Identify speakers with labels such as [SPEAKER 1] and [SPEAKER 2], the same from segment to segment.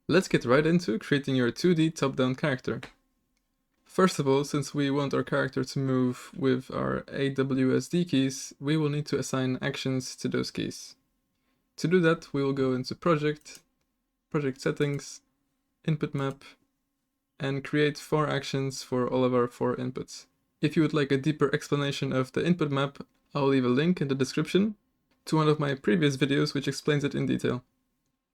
[SPEAKER 1] Let's get right into creating your 2D top-down character. First of all, since we want our character to move with our AWSD keys, we will need to assign actions to those keys. To do that, we will go into Project Settings, Input Map, and create 4 actions for all of our 4 inputs. If you would like a deeper explanation of the input map, I'll leave a link in the description to one of my previous videos which explains it in detail.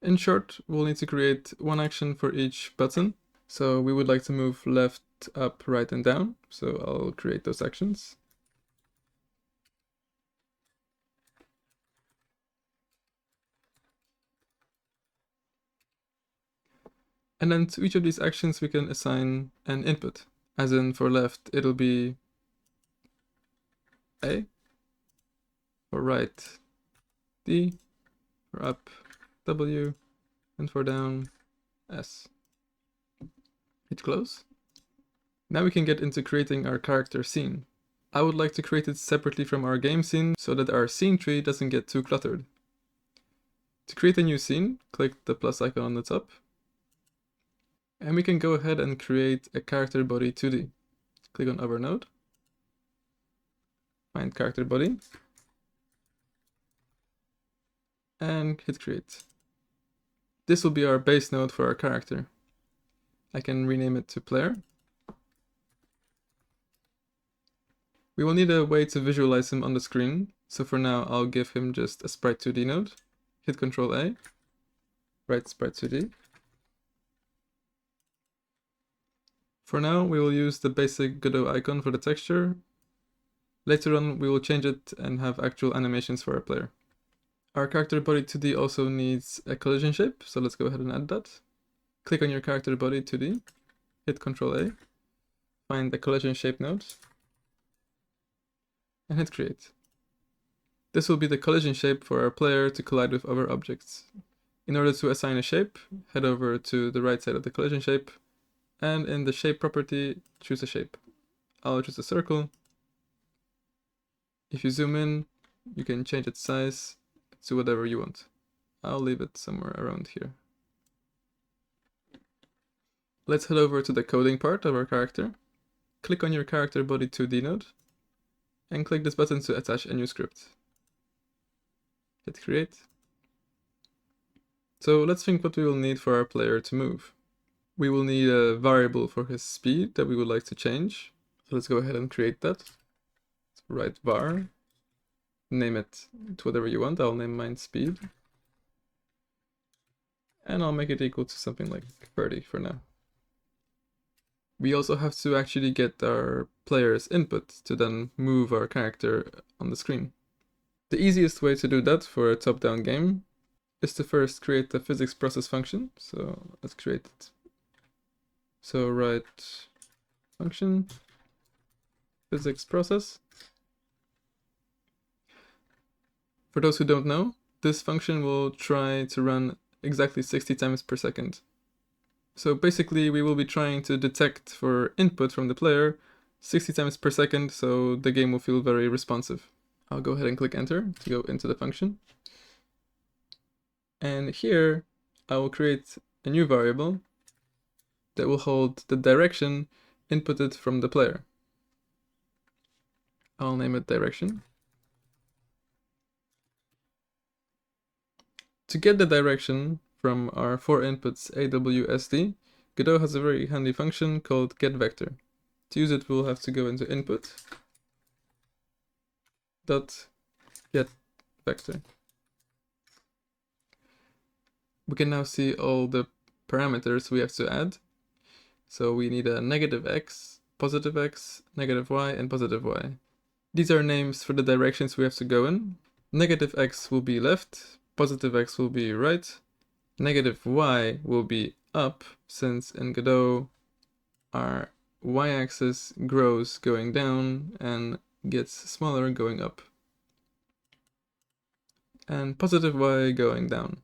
[SPEAKER 1] In short, we'll need to create 1 action for each button. So we would like to move left, up, right, and down. So I'll create those actions. And then to each of these actions, we can assign an input. As in for left, it'll be A. For right, D. For up, W. And for down, S. Hit close. Now we can get into creating our character scene. I would like to create it separately from our game scene so that our scene tree doesn't get too cluttered. To create a new scene, click the plus icon on the top. And we can go ahead and create a character body 2D. Click on Other Node. Find character body. And hit create. This will be our base node for our character. I can rename it to player. We will need a way to visualize him on the screen. So for now, I'll give him just a sprite 2D node. Hit Ctrl A. Write sprite 2D. For now, we will use the basic Godot icon for the texture. Later on, we will change it and have actual animations for our player. Our character body 2D also needs a collision shape, so let's go ahead and add that. Click on your character body 2D, hit Ctrl A, find the collision shape node, and hit create. This will be the collision shape for our player to collide with other objects. In order to assign a shape, head over to the right side of the collision shape, and in the shape property, choose a shape. I'll choose a circle. If you zoom in, you can change its size to whatever you want. I'll leave it somewhere around here. Let's head over to the coding part of our character. Click on your character body 2D node, and click this button to attach a new script. Hit create. So let's think what we will need for our player to move. We will need a variable for his speed that we would like to change. So let's go ahead and create that. So write var, name it to whatever you want. I'll name mine speed. And I'll make it equal to something like 30 for now. We also have to actually get our player's input to then move our character on the screen. The easiest way to do that for a top-down game is to first create the physics process function. So let's create it. So write function physics process. For those who don't know, this function will try to run exactly 60 times per second. So basically we will be trying to detect for input from the player 60 times per second, so the game will feel very responsive. I'll go ahead and click enter to go into the function. And here I will create a new variable that will hold the direction inputted from the player. I'll name it direction. To get the direction from our 4 inputs AWSD, Godot has a very handy function called getVector. To use it, we'll have to go into input dot get vector. We can now see all the parameters we have to add. So we need a negative x, negative y, and positive y. These are names for the directions we have to go in. Negative x will be left, positive x will be right, negative y will be up, since in Godot our y-axis grows going down and gets smaller going up. And positive y going down.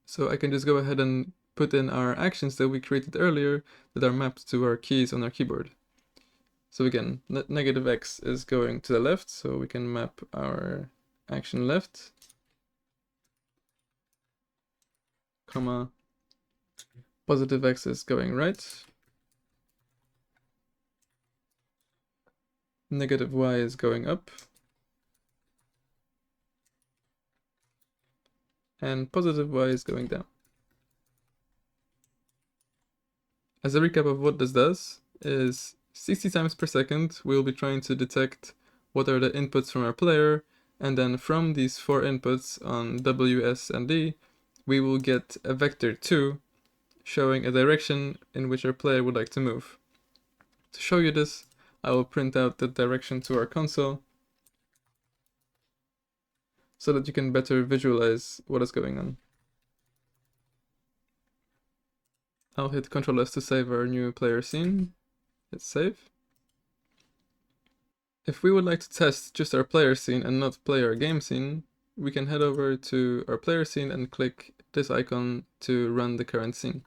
[SPEAKER 1] So I can just go ahead and put in our actions that we created earlier that are mapped to our keys on our keyboard. So again, negative x is going to the left, so we can map our action left, comma, Positive x is going right. Negative y is going up. And positive y is going down. As a recap of what this does is 60 times per second we'll be trying to detect what are the inputs from our player, and then from these 4 inputs on W, S, and D, we will get a vector 2 showing a direction in which our player would like to move. To show you this, I will print out the direction to our console so that you can better visualize what is going on. I'll hit Ctrl S to save our new player scene. Hit save. If we would like to test just our player scene and not play our game scene, we can head over to our player scene and click this icon to run the current scene.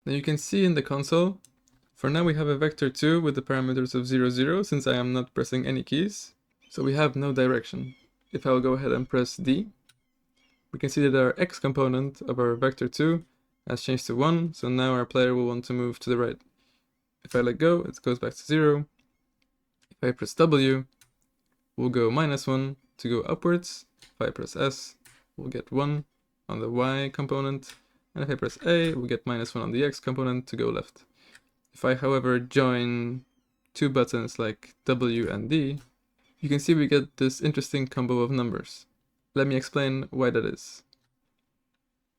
[SPEAKER 1] Now you can see in the console, for now we have a vector 2 with the parameters of 0, 0, since I am not pressing any keys, so we have no direction. If I will go ahead and press D, we can see that our x component of our vector 2 has changed to 1, so now our player will want to move to the right. If I let go, it goes back to 0. If I press W, we'll go -1 to go upwards. If I press S, we'll get 1 on the Y component. And if I press A, we'll get -1 on the X component to go left. If I, however, join 2 buttons like W and D, you can see we get this interesting combo of numbers. Let me explain why that is.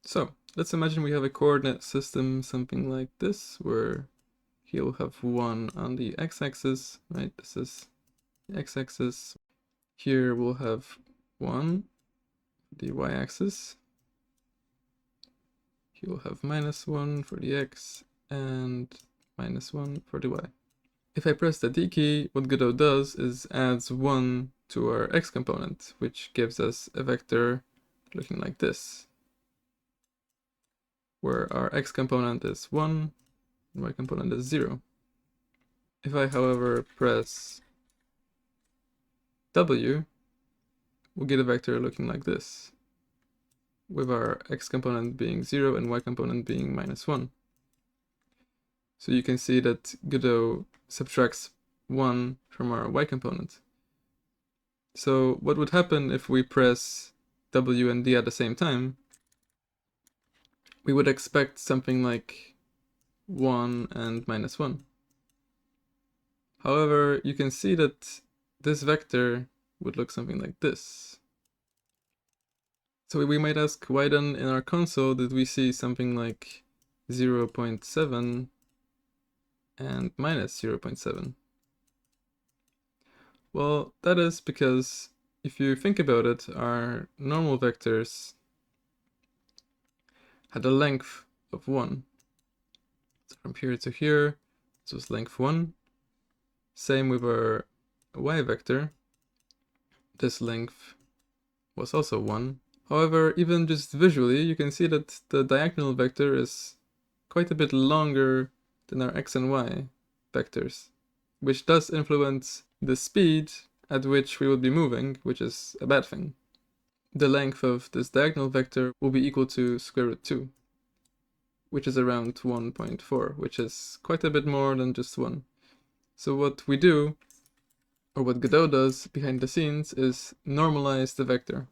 [SPEAKER 1] So, let's imagine we have a coordinate system, something like this, where he'll have 1 on the x-axis, right? This is the x-axis. Here we'll have 1, the y-axis. He will have -1 for the x and -1 for the y. If I press the D key, what Godot does is adds 1 to our x component, which gives us a vector looking like this, where our x component is 1 and y component is 0. If I, however, press W, we'll get a vector looking like this, with our x component being 0 and y component being -1. So you can see that Godot subtracts 1 from our y component. So what would happen if we press W and D at the same time? We would expect something like 1 and -1. However, you can see that this vector would look something like this. So we might ask, why then in our console did we see something like 0.7 and -0.7? Well, that is because if you think about it, our normal vectors had a length of 1. So from here to here, this was length 1. Same with our y vector. This length was also 1. However, even just visually, you can see that the diagonal vector is quite a bit longer than our x and y vectors, which does influence the speed at which we would be moving, which is a bad thing. The length of this diagonal vector will be equal to square root 2, which is around 1.4, which is quite a bit more than just 1. So what we do, or what Godot does behind the scenes, is normalize the vector.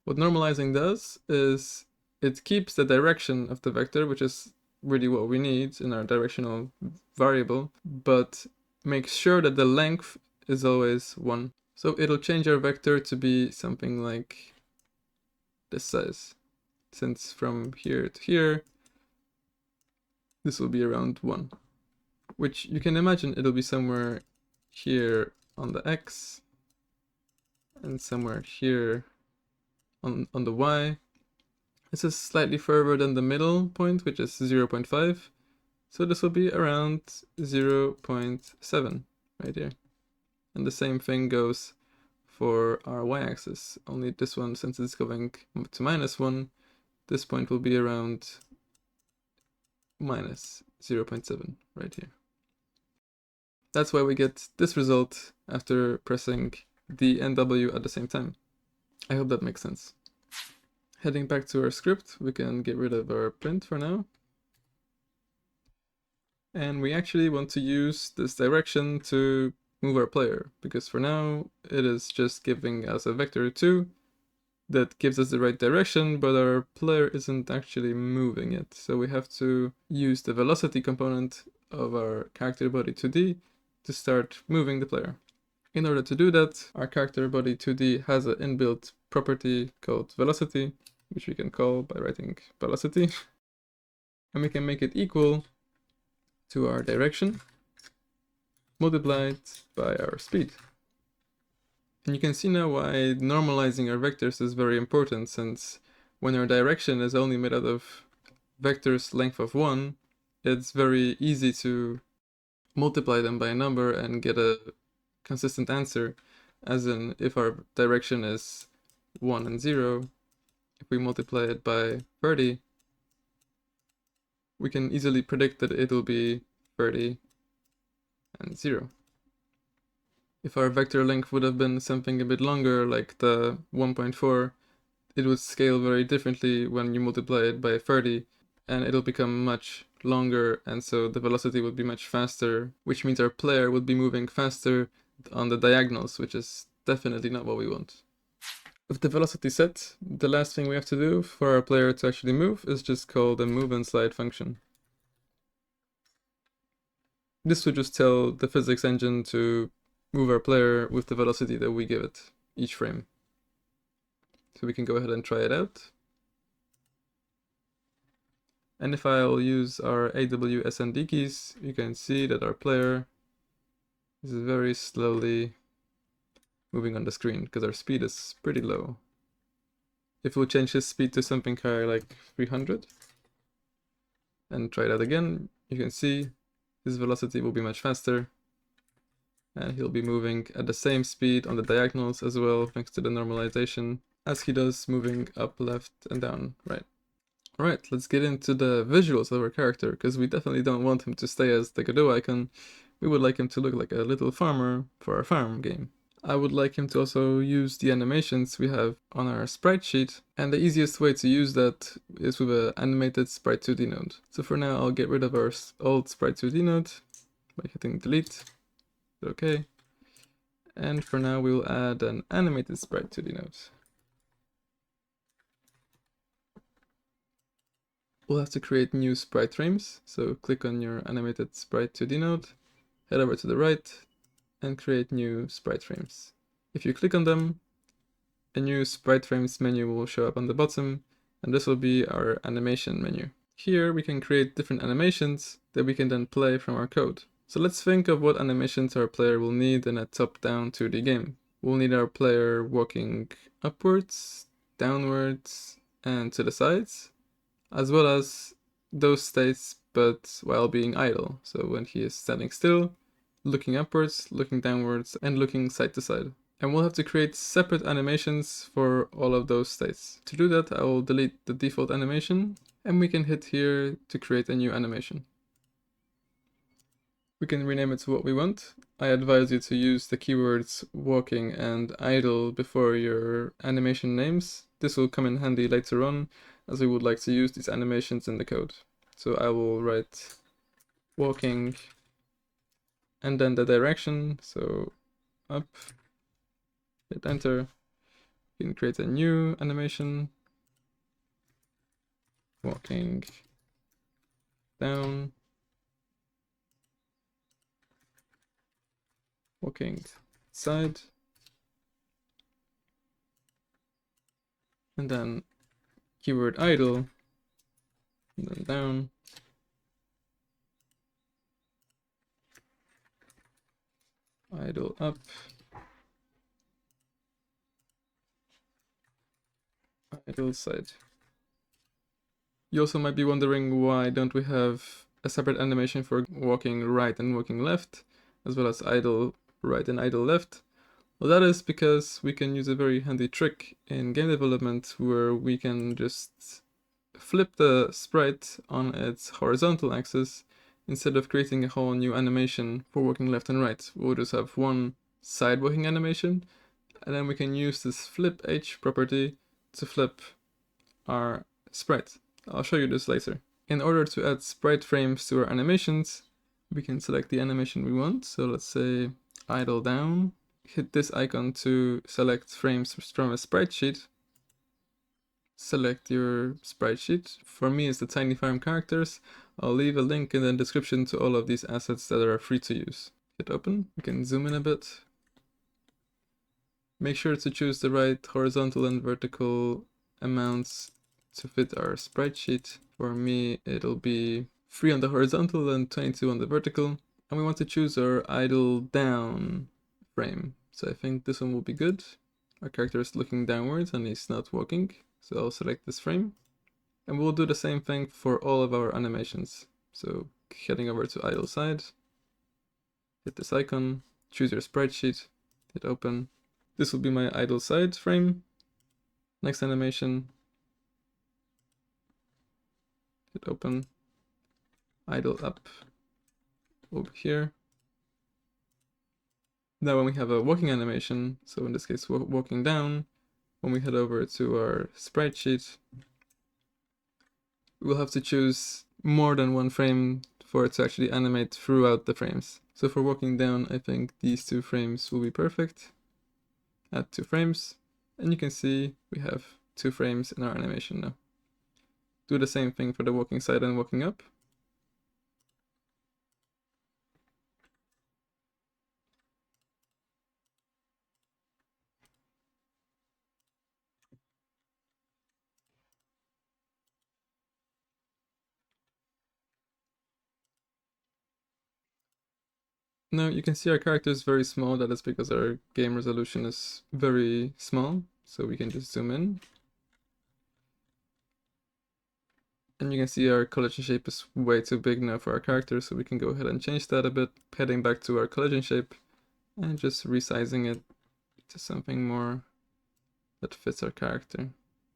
[SPEAKER 1] What normalizing does is it keeps the direction of the vector, which is really what we need in our directional variable, but makes sure that the length is always 1. So it'll change our vector to be something like this size. Since from here to here, this will be around 1. Which you can imagine it'll be somewhere here on the x, and somewhere here on the y. This is slightly further than the middle point, which is 0.5. So this will be around 0.7 right here. And the same thing goes for our y-axis, only this one, since it's going to -1, this point will be around -0.7 right here. That's why we get this result after pressing D and W at the same time. I hope that makes sense. Heading back to our script, we can get rid of our print for now. And we actually want to use this direction to move our player, because for now it is just giving us a vector 2 that gives us the right direction, but our player isn't actually moving it. So we have to use the velocity component of our character body 2D to start moving the player. In order to do that, our character body 2D has an inbuilt property called velocity, which we can call by writing velocity. And we can make it equal to our direction multiplied by our speed. And you can see now why normalizing our vectors is very important, since when our direction is only made out of vectors length of 1, it's very easy to multiply them by a number and get a consistent answer. As in, if our direction is 1 and 0, if we multiply it by 30, we can easily predict that it will be 30 and 0. If our vector length would have been something a bit longer, like the 1.4, it would scale very differently when you multiply it by 30, and it'll become much longer, and so the velocity would be much faster, which means our player would be moving faster on the diagonals, which is definitely not what we want. With the velocity set, the last thing we have to do for our player to actually move is just call the move and slide function. This would just tell the physics engine to move our player with the velocity that we give it each frame. So we can go ahead and try it out. And if I'll use our AWSND keys, you can see that our player is very slowly moving on the screen because our speed is pretty low. If we'll change his speed to something higher, like 300, and try that again, you can see his velocity will be much faster, and he'll be moving at the same speed on the diagonals as well, thanks to the normalization, as he does moving up, left, and down, right. Alright, let's get into the visuals of our character, because we definitely don't want him to stay as the Godot icon. We would like him to look like a little farmer for our farm game. I would like him to also use the animations we have on our sprite sheet, and the easiest way to use that is with an animated sprite 2D node. So for now I'll get rid of our old sprite 2D node by hitting delete. Okay. And for now we'll add an animated sprite 2D node. We'll have to create new sprite frames, so click on your animated sprite 2D node, head over to the right, and create new sprite frames. If you click on them, a new sprite frames menu will show up on the bottom, and this will be our animation menu. Here we can create different animations that we can then play from our code. So let's think of what animations our player will need in a top-down 2D game. We'll need our player walking upwards, downwards, and to the sides, as well as those states but while being idle. So when he is standing still, looking upwards, looking downwards, and looking side to side. And we'll have to create separate animations for all of those states. To do that, I will delete the default animation, and we can hit here to create a new animation. We can rename it to what we want. I advise you to use the keywords walking and idle before your animation names. This will come in handy later on, as we would like to use these animations in the code. So I will write walking and then the direction, so up, hit enter. You can create a new animation, walking down, walking side, and then keyword idle, and then down, idle up, idle side. You also might be wondering why don't we have a separate animation for walking right and walking left, as well as idle right and idle left. Well, that is because we can use a very handy trick in game development where we can just flip the sprite on its horizontal axis instead of creating a whole new animation for walking left and right. We'll just have one side walking animation, and then we can use this flip H property to flip our sprite. I'll show you this later. In order to add sprite frames to our animations, we can select the animation we want. So let's say idle down, hit this icon to select frames from a sprite sheet. Select your sprite sheet. For me, it's the Tiny Farm characters. I'll leave a link in the description to all of these assets that are free to use. Hit open. We can zoom in a bit. Make sure to choose the right horizontal and vertical amounts to fit our sprite sheet. For me, it'll be 3 on the horizontal and 22 on the vertical. And we want to choose our idle down frame. So I think this one will be good. Our character is looking downwards and he's not walking. So I'll select this frame. And we'll do the same thing for all of our animations. So heading over to idle side, hit this icon, choose your sprite sheet, hit open. This will be my idle side frame. Next animation, hit open, idle up over here. Now when we have a walking animation, so in this case walking down, when we head over to our sprite sheet, we'll have to choose more than one frame for it to actually animate throughout the frames. So for walking down, I think these 2 frames will be perfect. Add 2 frames, and you can see we have 2 frames in our animation now. Do the same thing for the walking side and walking up. Now you can see our character is very small. That is because our game resolution is very small. So we can just zoom in. And you can see our collision shape is way too big now for our character. So we can go ahead and change that a bit, heading back to our collision shape and just resizing it to something more that fits our character.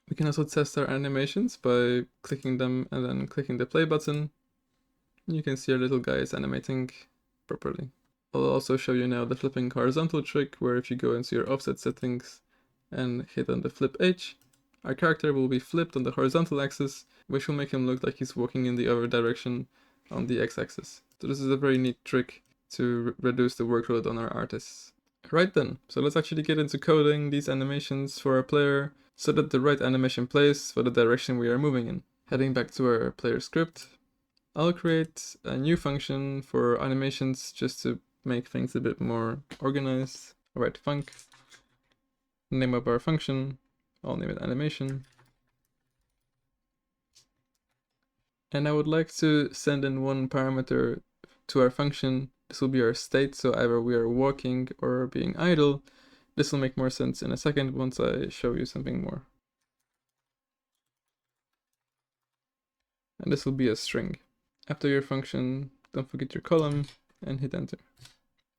[SPEAKER 1] We can also test our animations by clicking them and then clicking the play button. You can see our little guy is animating properly. I'll also show you now the flipping horizontal trick, where if you go into your offset settings and hit on the flip H, our character will be flipped on the horizontal axis, which will make him look like he's walking in the other direction on the x-axis. So this is a very neat trick to reduce the workload on our artists. Right then, so let's actually get into coding these animations for our player so that the right animation plays for the direction we are moving in. Heading back to our player script, I'll create a new function for animations just to make things a bit more organized. I'll write func, name of our function, I'll name it animation. And I would like to send in one parameter to our function. This will be our state, so either we are walking or being idle. This will make more sense in a second once I show you something more. And this will be a string. After your function, don't forget your column and hit enter.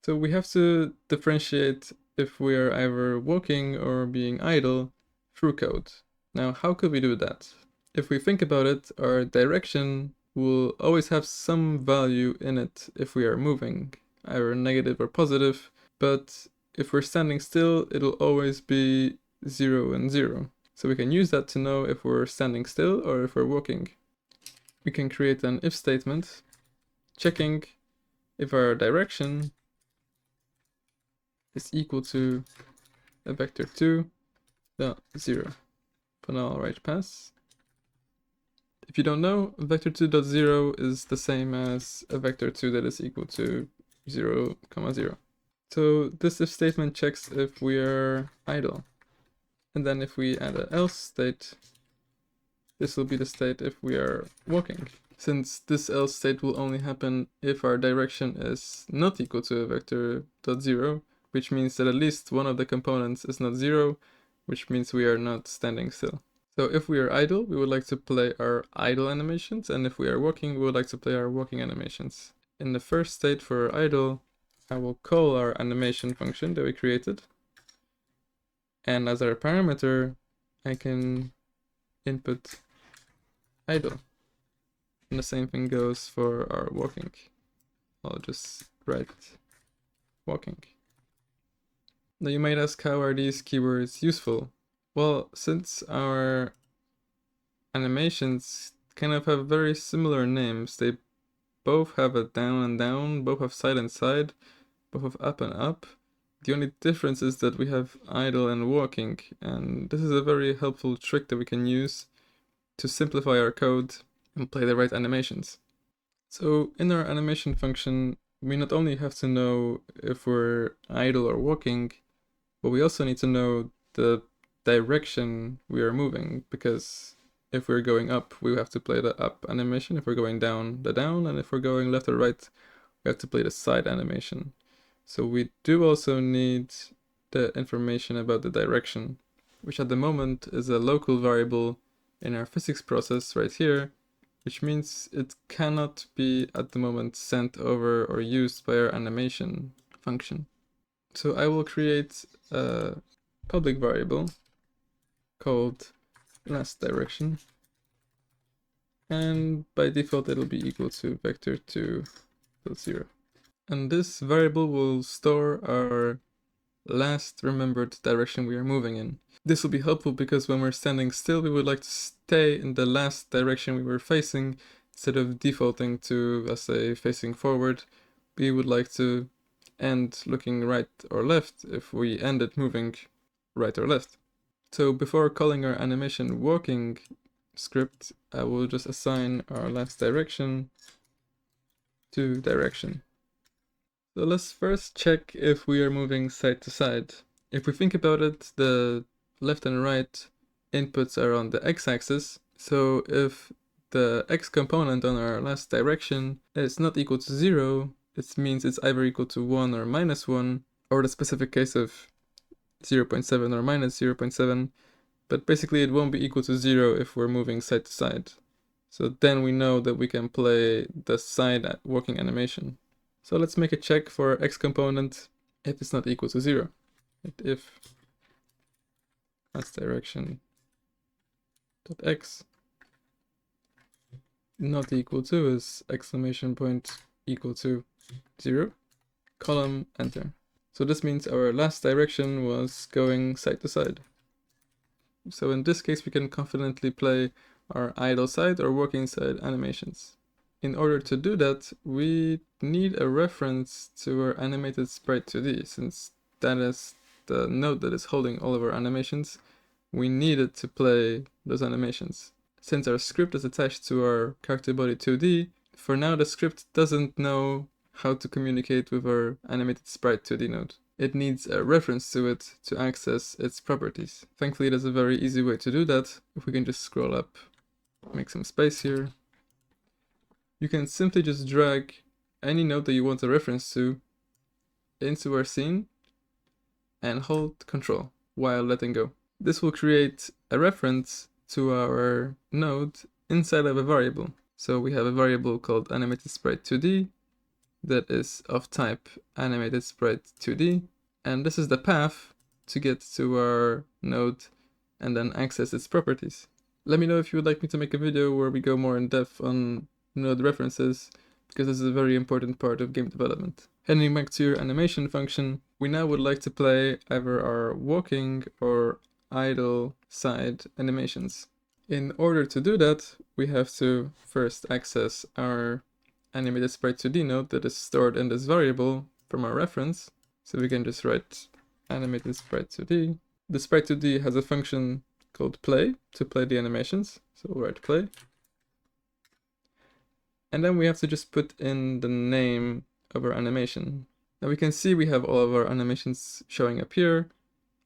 [SPEAKER 1] So we have to differentiate if we are either walking or being idle through code. Now, how could we do that? If we think about it, our direction will always have some value in it if we are moving, either negative or positive, but if we're standing still, it'll always be 0 and 0. So we can use that to know if we're standing still or if we're walking. We can create an if statement, checking if our direction is equal to a vector 2, 0. For now, I'll write pass. If you don't know, vector 2.0 is the same as a vector 2 that is equal to 0, 0. So this if statement checks if we are idle. And then if we add an else state, this will be the state if we are walking. Since this else state will only happen if our direction is not equal to a vector 0, which means that at least one of the components is not 0, which means we are not standing still. So if we are idle, we would like to play our idle animations, and if we are walking, we would like to play our walking animations. In the first state for idle, I will call our animation function that we created. And as our parameter, I can input idle. And the same thing goes for our walking. I'll just write walking. Now you might ask, how are these keywords useful? Well, since our animations kind of have very similar names. They both have a down and down, both have side and side, both have up and up. The only difference is that we have idle and walking, and this is a very helpful trick that we can use to simplify our code and play the right animations. So in our animation function, we not only have to know if we're idle or walking, but we also need to know the direction we are moving, because if we're going up, we have to play the up animation. If we're going down, the down, and if we're going left or right, we have to play the side animation. So we do also need the information about the direction, which at the moment is a local variable in our physics process right here, which means it cannot be at the moment sent over or used by our animation function. So I will create a public variable called last direction, and by default it'll be equal to vector2.0. And this variable will store our last remembered direction we are moving in. This will be helpful because when we're standing still, we would like to stay in the last direction we were facing instead of defaulting to, let's say, facing forward. We would like to end looking right or left if we ended moving right or left. So before calling our animation walking script, I will just assign our last direction to direction. So let's first check if we are moving side to side. If we think about it, the left and right inputs are on the x-axis. So if the x component on our last direction is not equal to 0, it means it's either equal to 1 or minus 1, or the specific case of 0.7 or minus 0.7. But basically it won't be equal to 0 if we're moving side to side. So then we know that we can play the side walking animation. So let's make a check for x component if it's not equal to 0. If last direction dot x not equal to is exclamation point equal to 0, column enter. So this means our last direction was going side to side. So in this case we can confidently play our idle side or working side animations. In order to do that, we need a reference to our animated sprite 2D. Since that is the node that is holding all of our animations, we need it to play those animations. Since our script is attached to our character body 2D, for now the script doesn't know how to communicate with our animated sprite 2D node. It needs a reference to it to access its properties. Thankfully, there's a very easy way to do that. If we can just scroll up, make some space here. You can simply just drag any node that you want a reference to into our scene and hold Control while letting go. This will create a reference to our node inside of a variable. So we have a variable called animated sprite 2D that is of type animated sprite 2D, and this is the path to get to our node and then access its properties. Let me know if you would like me to make a video where we go more in depth on node references, because this is a very important part of game development. Heading back to your animation function, we now would like to play either our walking or idle side animations. In order to do that, we have to first access our animated sprite 2D node that is stored in this variable from our reference. So we can just write animated sprite 2D. The sprite 2D has a function called play to play the animations. So we'll write play. And then we have to just put in the name of our animation. Now we can see we have all of our animations showing up here.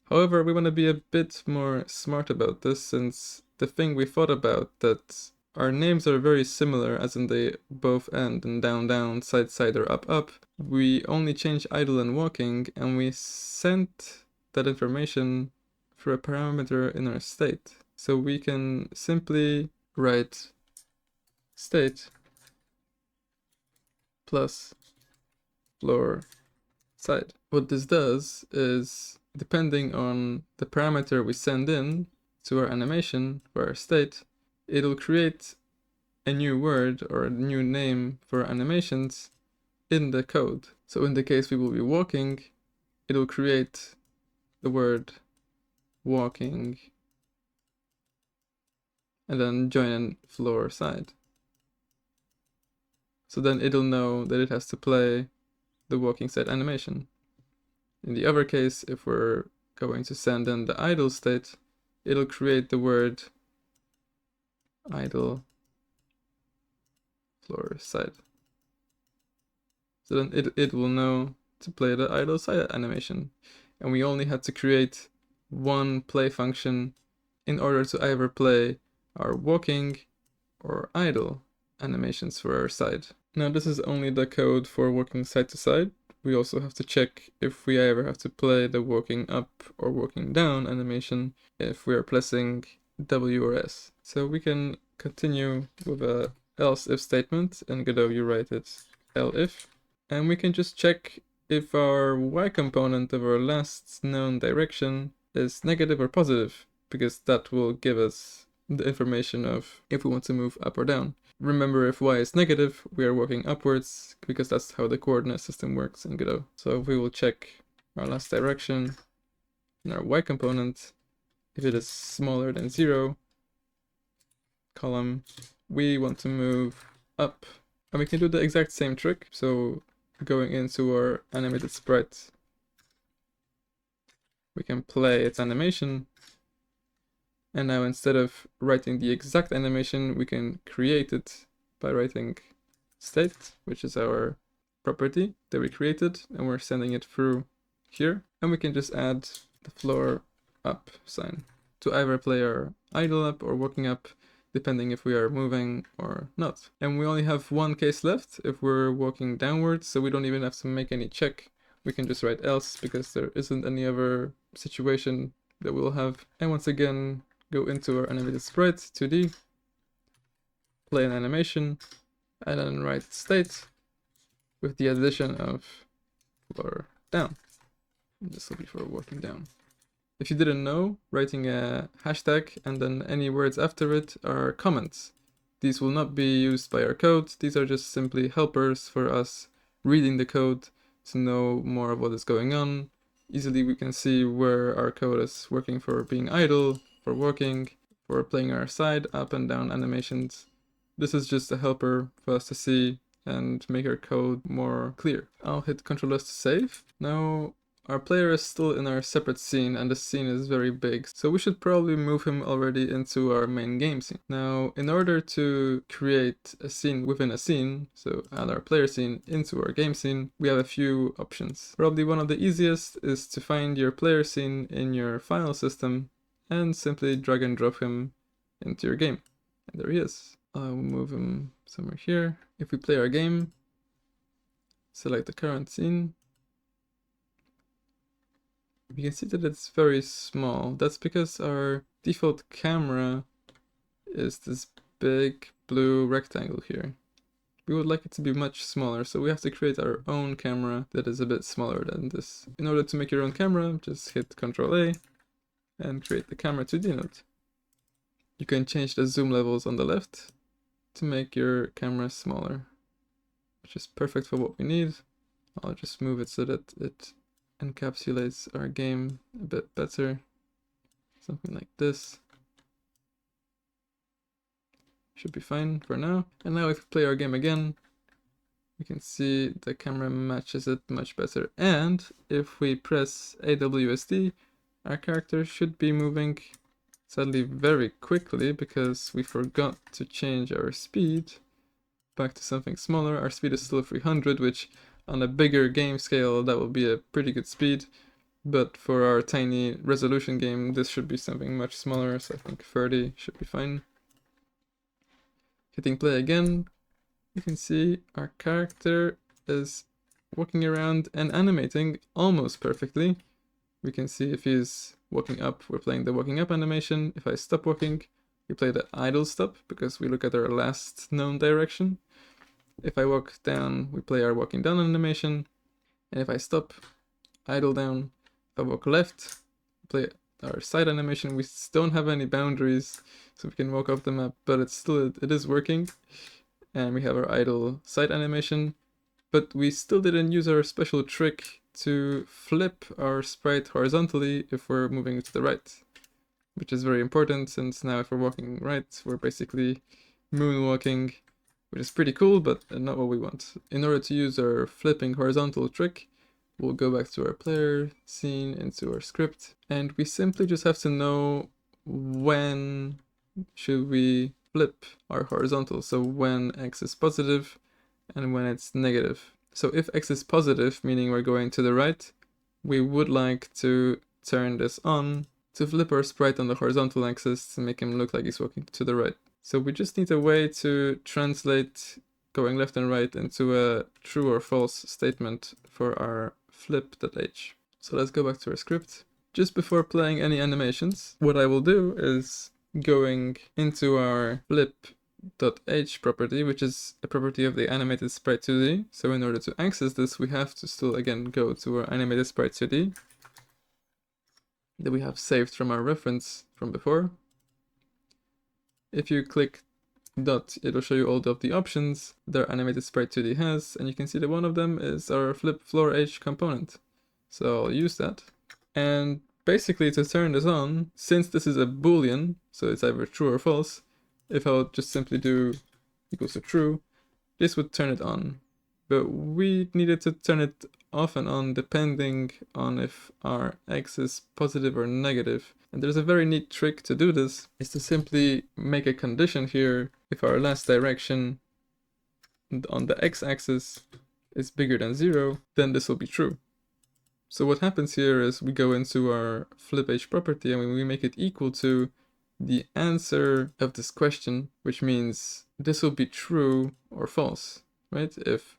[SPEAKER 1] However, we want to be a bit more smart about this, since the thing we thought about that our names are very similar, as in they both end in down down, side side, or up up. We only change idle and walking, and we sent that information through a parameter in our state. So we can simply write state plus floor side. What this does is, depending on the parameter we send in to our animation for our state, it'll create a new word or a new name for animations in the code. So in the case we will be walking, it'll create the word walking and then join floor side. So then it'll know that it has to play the walking side animation. In the other case, if we're going to send in the idle state, it'll create the word idle floor side. So then it will know to play the idle side animation. And we only had to create one play function in order to either play our walking or idle animations for our side. Now this is only the code for walking side to side. We also have to check if we ever have to play the walking up or walking down animation if we are pressing W or S. So we can continue with a else if statement. In Godot you write it elif. And we can just check if our Y component of our last known direction is negative or positive, because that will give us the information of if we want to move up or down. Remember, if Y is negative, we are walking upwards, because that's how the coordinate system works in Godot. So we will check our last direction in our Y component. If it is smaller than 0 column, we want to move up. And we can do the exact same trick. So going into our animated sprite, we can play its animation. And now instead of writing the exact animation, we can create it by writing state, which is our property that we created, and we're sending it through here. And we can just add the floor up sign to either play our idle up or walking up, depending if we are moving or not. And we only have one case left if we're walking downwards, so we don't even have to make any check. We can just write else, because there isn't any other situation that we'll have. And once again, go into our animated sprite 2D, play an animation, and then write state with the addition of floor down. This will be for walking down. If you didn't know, writing a hashtag and then any words after it are comments. These will not be used by our code. These are just simply helpers for us reading the code to know more of what is going on. Easily we can see where our code is working for being idle, for walking, for playing our side up and down animations. This is just a helper for us to see and make our code more clear. I'll hit Ctrl S to save. Now our player is still in our separate scene, and the scene is very big, so we should probably move him already into our main game scene. Now, in order to create a scene within a scene, so add our player scene into our game scene, we have a few options. Probably one of the easiest is to find your player scene in your file system and simply drag and drop him into your game. And there he is. I'll move him somewhere here. If we play our game, select the current scene, you can see that it's very small. That's because our default camera is this big blue rectangle here. We would like it to be much smaller, so we have to create our own camera that is a bit smaller than this. In order to make your own camera, just hit Ctrl A and create the camera 2D node. You can change the zoom levels on the left to make your camera smaller, which is perfect for what we need. I'll just move it so that it encapsulates our game a bit better. Something like this. Should be fine for now. And now if we play our game again, we can see the camera matches it much better. And if we press AWSD, our character should be moving, sadly, very quickly, because we forgot to change our speed back to something smaller. Our speed is still 300, which on a bigger game scale, that will be a pretty good speed. But for our tiny resolution game, this should be something much smaller, so I think 30 should be fine. Hitting play again, you can see our character is walking around and animating almost perfectly. We can see if he's walking up, we're playing the walking up animation. If I stop walking, we play the idle stop, because we look at our last known direction. If I walk down, we play our walking down animation. And if I stop, idle down. If I walk left, play our side animation. We don't have any boundaries, so we can walk up the map, but it is working. And we have our idle side animation, but we still didn't use our special trick to flip our sprite horizontally if we're moving to the right. which is very important since now if we're walking right, we're basically moonwalking, which is pretty cool, but not what we want. In order to use our flipping horizontal trick, we'll go back to our player scene, into our script, and we simply just have to know when should we flip our horizontal. So when x is positive and when it's negative. So if x is positive, meaning we're going to the right, we would like to turn this on to flip our sprite on the horizontal axis to make him look like he's walking to the right. So we just need a way to translate going left and right into a true or false statement for our flip.h. So let's go back to our script. Just before playing any animations, what I will do is going into our flip.h property, which is a property of the animated sprite 2D. So in order to access this, we have to still again go to our animated sprite 2D that we have saved from our reference from before. If you click dot, it'll show you all of the options that our animated sprite 2D has, and you can see that one of them is our flip floor h component. So I'll use that. And basically to turn this on, since this is a boolean, so it's either true or false, if I'll just simply do equals to true, this would turn it on. But we needed to turn it off and on depending on if our x is positive or negative. And there's a very neat trick to do this, is to simply make a condition here. If our last direction on the x-axis is bigger than 0, then this will be true. So what happens here is we go into our flip h property and we make it equal to the answer of this question, which means this will be true or false, right? If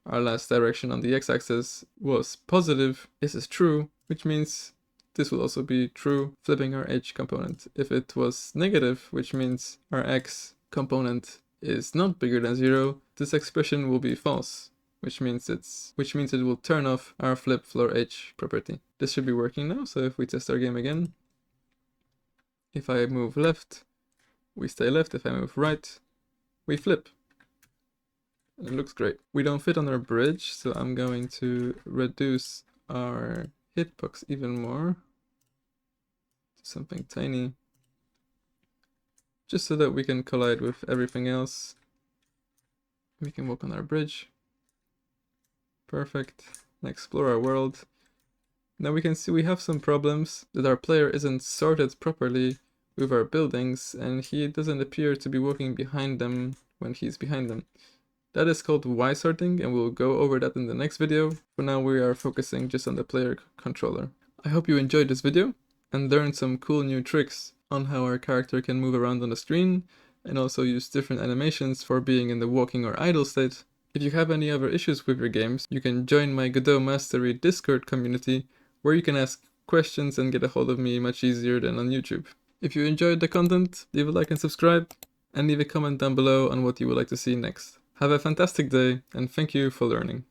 [SPEAKER 1] our last direction on the x-axis was positive, this is true, which means this will also be true, flipping our h component. If it was negative, which means our x component is not bigger than 0, this expression will be false, which means it will turn off our flip floor h property. This should be working now, so if we test our game again, if I move left, we stay left. If I move right, we flip. And it looks great. We don't fit on our bridge, so I'm going to reduce our hitbox even more to something tiny, just so that we can collide with everything else. We can walk on our bridge. Perfect. And explore our world. Now we can see we have some problems, that our player isn't sorted properly with our buildings, and he doesn't appear to be walking behind them when he's behind them. That is called Y sorting, and we'll go over that in the next video. For now, we are focusing just on the player controller. I hope you enjoyed this video and learned some cool new tricks on how our character can move around on the screen, and also use different animations for being in the walking or idle state. If you have any other issues with your games, you can join my Godot Mastery Discord community, where you can ask questions and get a hold of me much easier than on YouTube. If you enjoyed the content, leave a like and subscribe, and leave a comment down below on what you would like to see next. Have a fantastic day, and thank you for learning.